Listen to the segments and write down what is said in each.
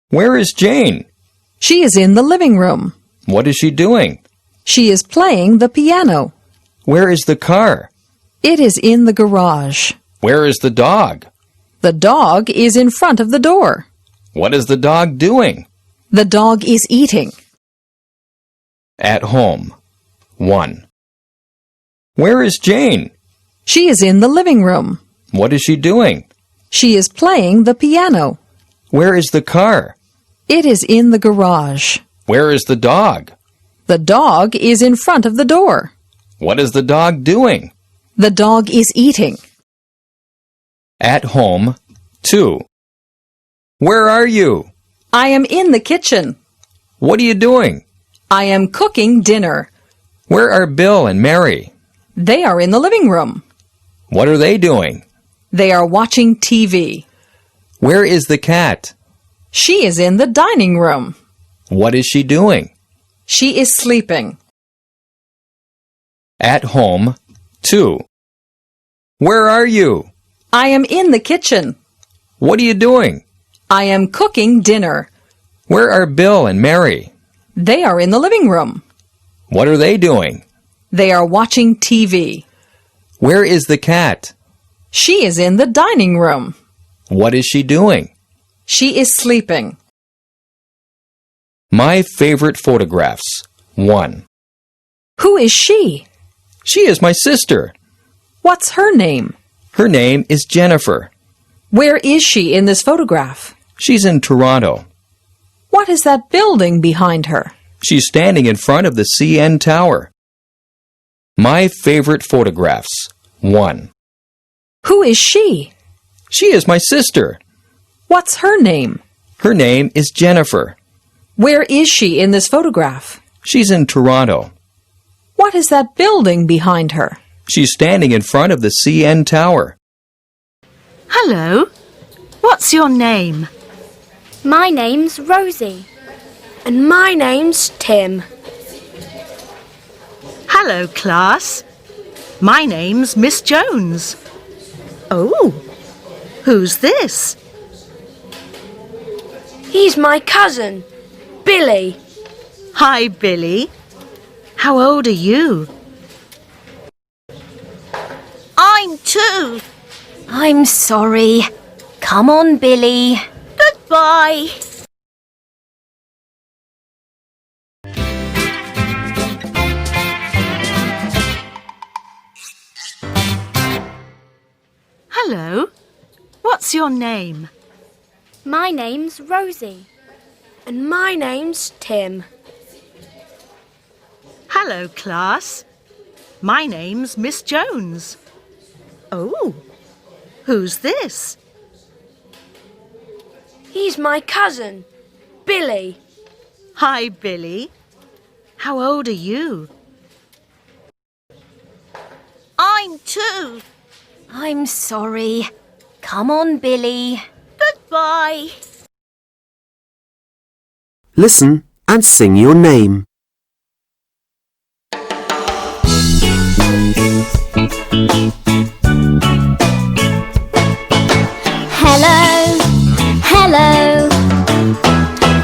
Where is Jane? She is in the living room. What is she doing? She is playing the piano. Where is the car? It is in the garage. Where is the dog? The dog is in front of the door. What is the dog doing? The dog is eating. At home. 1. Where is Jane? She is in the living room. What is she doing? She is playing the piano. Where is the car? It is in the garage. Where is the dog? The dog is in front of the door. What is the dog doing? The dog is eating. At home. 2. Where are you? I am in the kitchen. What are you doing? I am cooking dinner. Where are Bill and Mary? They are in the living room. What are they doing? They are watching TV. Where is the cat? She is in the dining room. What is she doing? She is sleeping. At home. 2. Where are you? I am in the kitchen. What are you doing? I am cooking dinner. Where are Bill and Mary? They are in the living room. What are they doing? They are watching TV. Where is the cat? She is in the dining room. What is she doing? She is sleeping. My favorite photographs. 1. Who is she? She is my sister. What's her name? Her name is Jennifer. Where is she in this photograph? She's in Toronto. What is that building behind her? She's standing in front of the CN Tower. My favorite photographs. 1. Who is she? She is my sister. What's her name? Her name is Jennifer. Where is she in this photograph? She's in Toronto. What is that building behind her? She's standing in front of the CN Tower. Hello. What's your name? My name's Rosie. And my name's Tim. Hello, class. My name's Miss Jones. Oh, who's this? He's my cousin, Billy. Hi, Billy. How old are you? I'm 2. I'm sorry. Come on, Billy. Goodbye. Hello. What's your name? My name's Rosie. And my name's Tim. Hello, class. My name's Miss Jones. Oh, who's this? He's my cousin, Billy. Hi, Billy. How old are you? I'm 2. I'm sorry. Come on, Billy. Goodbye. Listen and sing your name. Hello, hello.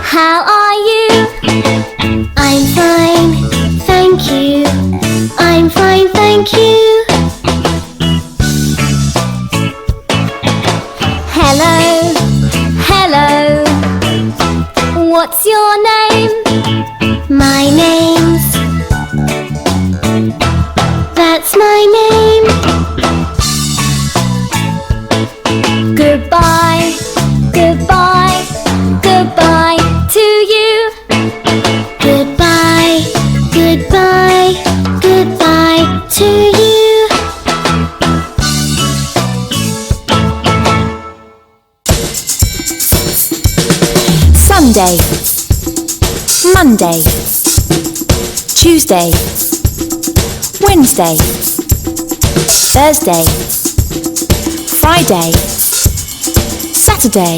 How are you? I'm fine, thank you. I'm fine, thank you. Hello, hello. What's your name? My name's... That's my name. Goodbye, goodbye, goodbye to you. Goodbye, goodbye, goodbye to you. Sunday, Monday, Tuesday, Wednesday, Thursday, Friday, Saturday.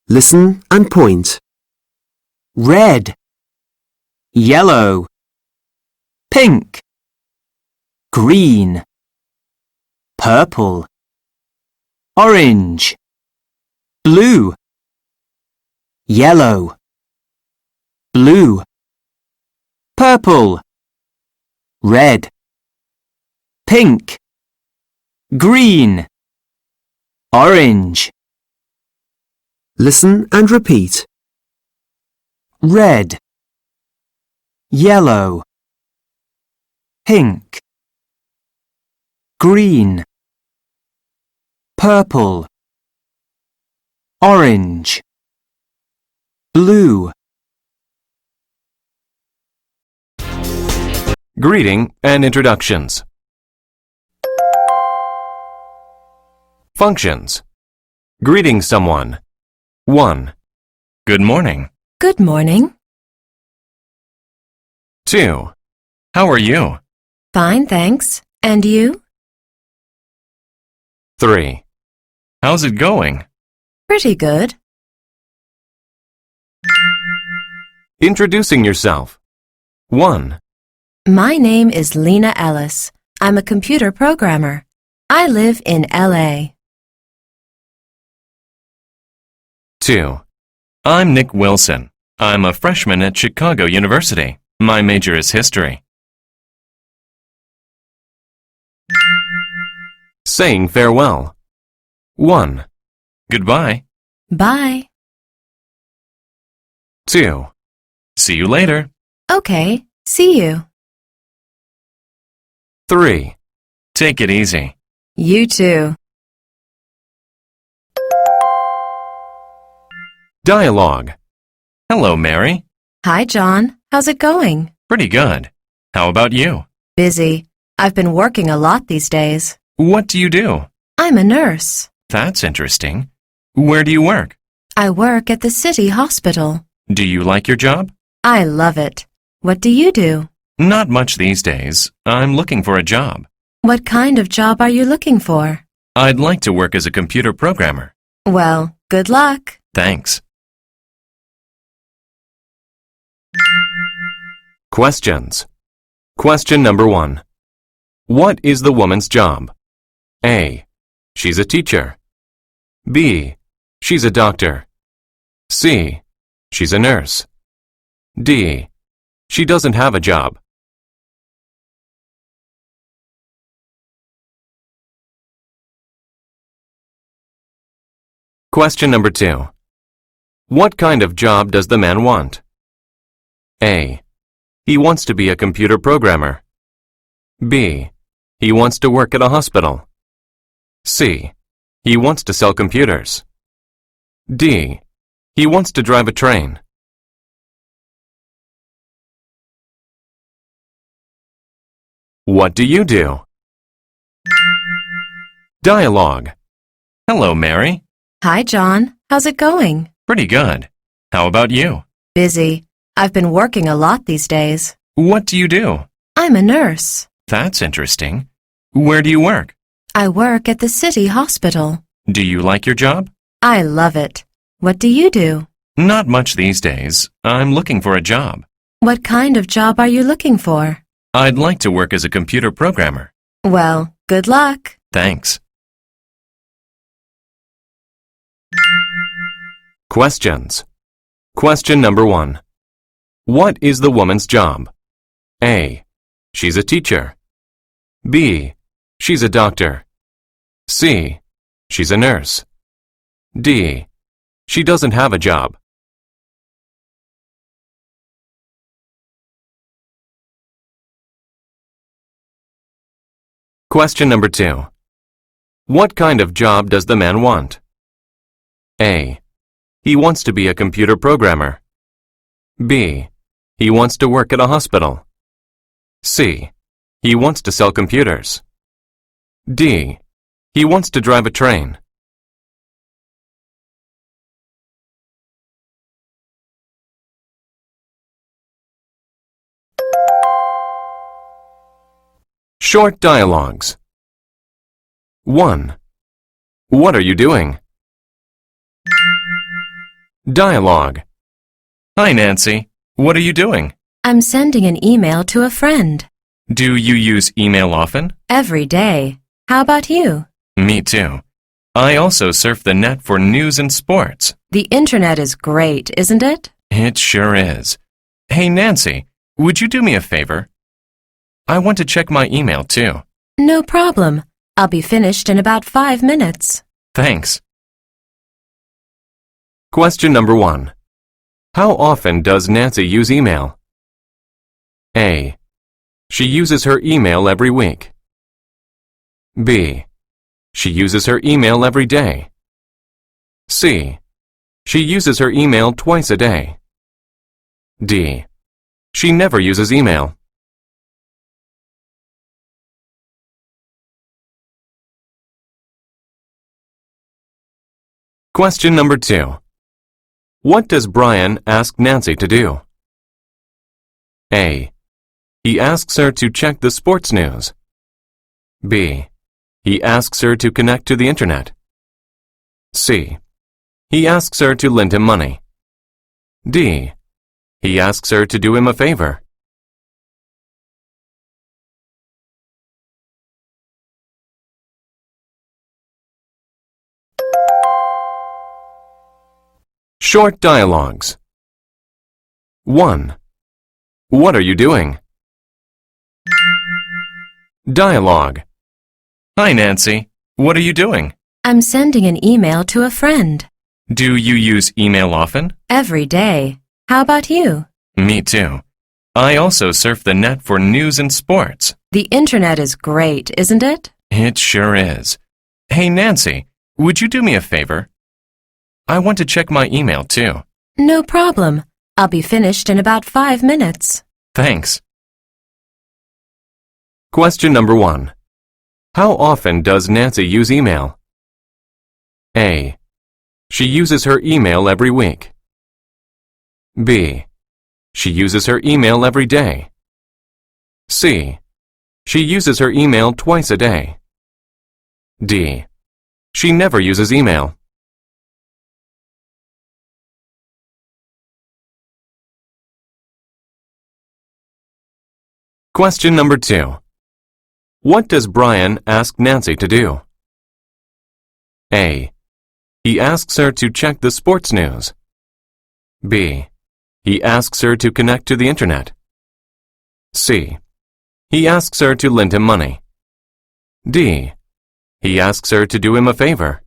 Listen and point. Red, yellow, pink, green, purple, orange, blue, yellow, blue, purple, red, pink, green, orange. Listen and repeat. Red, yellow, pink, green, purple, orange, blue. Greeting and introductions. Functions. Greeting someone. 1. Good morning. Good morning. 2. How are you? Fine, thanks. And you? 3. How's it going? Pretty good. Introducing yourself. 1. My name is Lena Ellis. I'm a computer programmer. I live in LA. 2. I'm Nick Wilson. I'm a freshman at Chicago University. My major is history. Saying farewell. 1. Goodbye. Bye. 2. See you later. Okay, see you. 3. Take it easy. You too. Dialogue. Hello, Mary. Hi, John. How's it going? Pretty good. How about you? Busy. I've been working a lot these days. What do you do? I'm a nurse. That's interesting. Where do you work? I work at the city hospital. Do you like your job? I love it. What do you do? Not much these days. I'm looking for a job. What kind of job are you looking for? I'd like to work as a computer programmer. Well, good luck. Thanks. Questions. Question number 1. What is the woman's job? A. She's a teacher. B. She's a doctor. C. She's a nurse. D. She doesn't have a job. Question number 2. What kind of job does the man want? A. He wants to be a computer programmer. B. He wants to work at a hospital. C. He wants to sell computers. D. He wants to drive a train. What do you do? Dialogue. Hello, Mary. Hi, John. How's it going? Pretty good. How about you? Busy. I've been working a lot these days. What do you do? I'm a nurse. That's interesting. Where do you work? I work at the city hospital. Do you like your job? I love it. What do you do? Not much these days. I'm looking for a job. What kind of job are you looking for? I'd like to work as a computer programmer. Well, good luck. Thanks. Questions. Question number 1. What is the woman's job? A. She's a teacher. B. She's a doctor. C. She's a nurse. D. She doesn't have a job. Question number 2. What kind of job does the man want? A. He wants to be a computer programmer. B. He wants to work at a hospital. C. He wants to sell computers. D. He wants to drive a train. Short dialogues. 1. What are you doing? Dialogue. Hi, Nancy. What are you doing? I'm sending an email to a friend. Do you use email often? Every day. How about you? Me too. I also surf the net for news and sports. The internet is great, isn't it? It sure is. Hey, Nancy, would you do me a favor? I want to check my email too. No problem. I'll be finished in about 5 minutes. Thanks. Question number 1. How often does Nancy use email? A. She uses her email every week. B. She uses her email every day. C. She uses her email twice a day. D. She never uses email. Question number 2. What does Brian ask Nancy to do? A. He asks her to check the sports news. B. He asks her to connect to the internet. C. He asks her to lend him money. D. He asks her to do him a favor. Short dialogues. 1. What are you doing? Dialogue. Hi, Nancy. What are you doing? I'm sending an email to a friend. Do you use email often? Every day. How about you? Me too. I also surf the net for news and sports. The internet is great, isn't it? It sure is. Hey, Nancy, would you do me a favor? I want to check my email too. No problem. I'll be finished in about 5 minutes. Thanks. Question number 1. How often does Nancy use email? A. She uses her email every week. B. She uses her email every day. C. She uses her email twice a day. D. She never uses email. Question number 2. What does Brian ask Nancy to do? A. He asks her to check the sports news. B. He asks her to connect to the internet. C. He asks her to lend him money. D. He asks her to do him a favor.